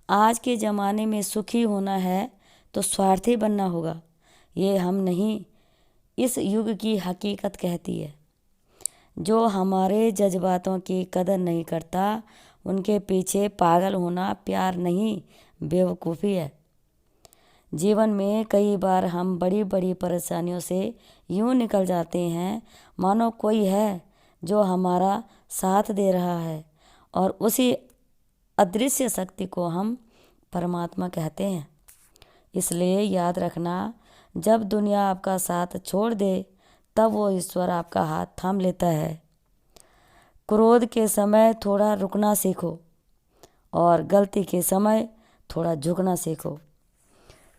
आज के ज़माने में सुखी होना है तो स्वार्थी बनना होगा, ये हम नहीं, इस युग की हकीकत कहती है। जो हमारे जज्बातों की कदर नहीं करता, उनके पीछे पागल होना प्यार नहीं, बेवकूफ़ी है। जीवन में कई बार हम बड़ी बड़ी परेशानियों से यूं निकल जाते हैं मानो कोई है जो हमारा साथ दे रहा है, और उसी अदृश्य शक्ति को हम परमात्मा कहते हैं। इसलिए याद रखना, जब दुनिया आपका साथ छोड़ दे तब वो ईश्वर आपका हाथ थाम लेता है। क्रोध के समय थोड़ा रुकना सीखो और गलती के समय थोड़ा झुकना सीखो।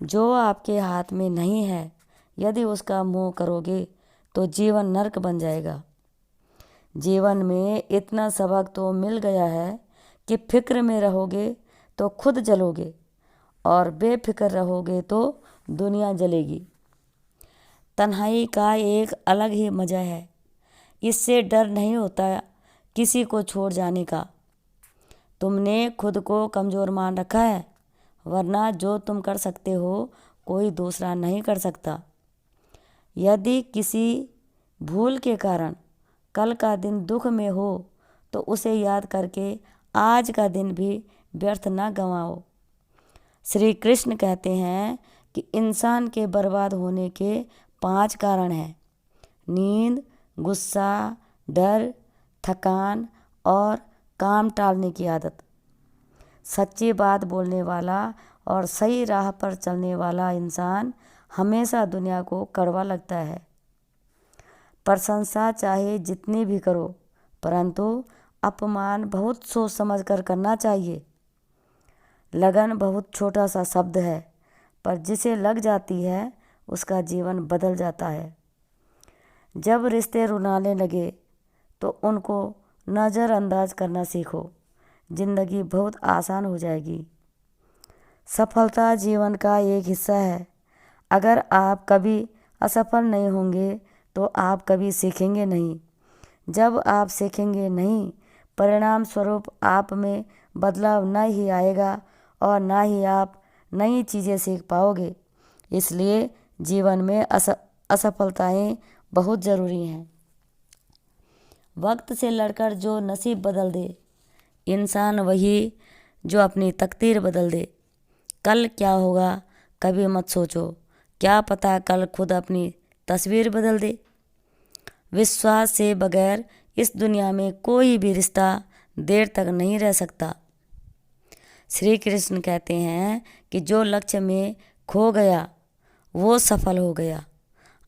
जो आपके हाथ में नहीं है, यदि उसका मोह करोगे तो जीवन नरक बन जाएगा। जीवन में इतना सबक तो मिल गया है कि फिक्र में रहोगे तो खुद जलोगे और बेफिक्र रहोगे तो दुनिया जलेगी। तन्हाई का एक अलग ही मज़ा है। इससे डर नहीं होता किसी को छोड़ जाने का। तुमने खुद को कमज़ोर मान रखा है, वरना जो तुम कर सकते हो कोई दूसरा नहीं कर सकता। यदि किसी भूल के कारण कल का दिन दुख में हो तो उसे याद करके आज का दिन भी व्यर्थ न गंवाओ। श्री कृष्ण कहते हैं कि इंसान के बर्बाद होने के 5 कारण हैं: नींद, गुस्सा, डर, थकान और काम टालने की आदत। सच्ची बात बोलने वाला और सही राह पर चलने वाला इंसान हमेशा दुनिया को कड़वा लगता है। प्रशंसा चाहे जितनी भी करो, परंतु अपमान बहुत सोच समझ कर करना चाहिए। लगन बहुत छोटा सा शब्द है, पर जिसे लग जाती है उसका जीवन बदल जाता है। जब रिश्ते रुलाने लगे तो उनको नज़रअंदाज करना सीखो, जिंदगी बहुत आसान हो जाएगी। सफलता जीवन का एक हिस्सा है। अगर आप कभी असफल नहीं होंगे तो आप कभी सीखेंगे नहीं। जब आप सीखेंगे नहीं, परिणाम स्वरूप आप में बदलाव न ही आएगा और ना ही आप नई चीज़ें सीख पाओगे। इसलिए जीवन में असफलताएं बहुत ज़रूरी हैं। वक्त से लड़कर जो नसीब बदल दे, इंसान वही जो अपनी तकदीर बदल दे। कल क्या होगा कभी मत सोचो, क्या पता कल खुद अपनी तस्वीर बदल दे। विश्वास से बगैर इस दुनिया में कोई भी रिश्ता देर तक नहीं रह सकता। श्री कृष्ण कहते हैं कि जो लक्ष्य में खो गया वो सफल हो गया।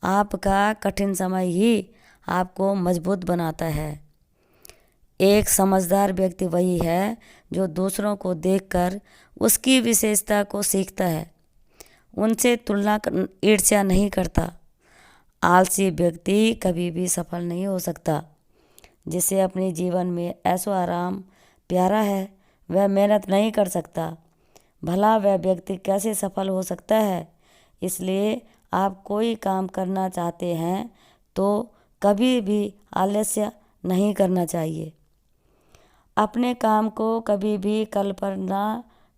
आपका कठिन समय ही आपको मजबूत बनाता है। एक समझदार व्यक्ति वही है जो दूसरों को देखकर उसकी विशेषता को सीखता है, उनसे तुलना ईर्ष्या नहीं करता। आलसी व्यक्ति कभी भी सफल नहीं हो सकता। जिसे अपने जीवन में ऐशो आराम प्यारा है, वह मेहनत नहीं कर सकता। भला वह व्यक्ति कैसे सफल हो सकता है? इसलिए आप कोई काम करना चाहते हैं तो कभी भी आलस्य नहीं करना चाहिए। अपने काम को कभी भी कल पर ना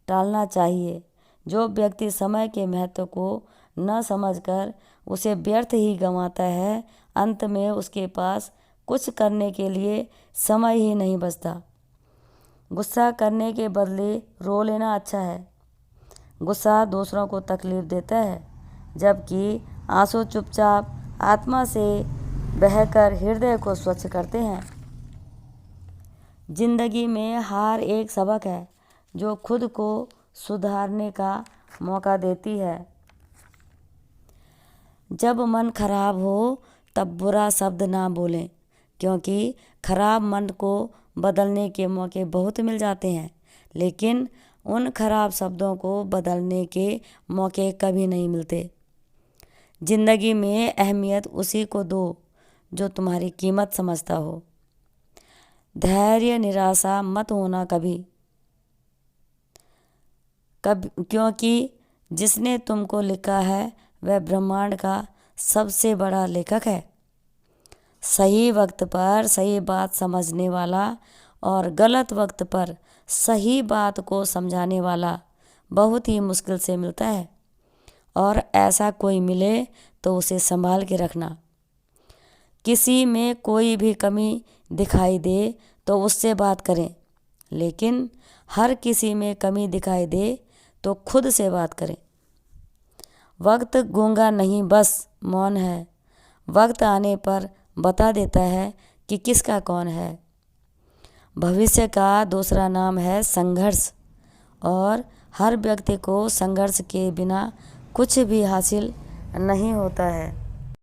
टालना चाहिए। जो व्यक्ति समय के महत्व को न समझकर उसे व्यर्थ ही गंवाता है, अंत में उसके पास कुछ करने के लिए समय ही नहीं बचता। गुस्सा करने के बदले रो लेना अच्छा है। गुस्सा दूसरों को तकलीफ देता है, जबकि आंसू चुपचाप आत्मा से बहकर हृदय को स्वच्छ करते हैं। जिंदगी में हार एक सबक है जो खुद को सुधारने का मौका देती है। जब मन खराब हो तब बुरा शब्द ना बोलें, क्योंकि खराब मन को बदलने के मौके बहुत मिल जाते हैं, लेकिन उन खराब शब्दों को बदलने के मौके कभी नहीं मिलते। जिंदगी में अहमियत उसी को दो जो तुम्हारी कीमत समझता हो। धैर्य निराशा मत होना कभी, क्योंकि जिसने तुमको लिखा है वह ब्रह्मांड का सबसे बड़ा लेखक है। सही वक्त पर सही बात समझने वाला और गलत वक्त पर सही बात को समझाने वाला बहुत ही मुश्किल से मिलता है, और ऐसा कोई मिले तो उसे संभाल के रखना। किसी में कोई भी कमी दिखाई दे तो उससे बात करें, लेकिन हर किसी में कमी दिखाई दे तो खुद से बात करें। वक्त गूंगा नहीं, बस मौन है। वक्त आने पर बता देता है कि किसका कौन है। भविष्य का दूसरा नाम है संघर्ष, और हर व्यक्ति को संघर्ष के बिना कुछ भी हासिल नहीं होता है।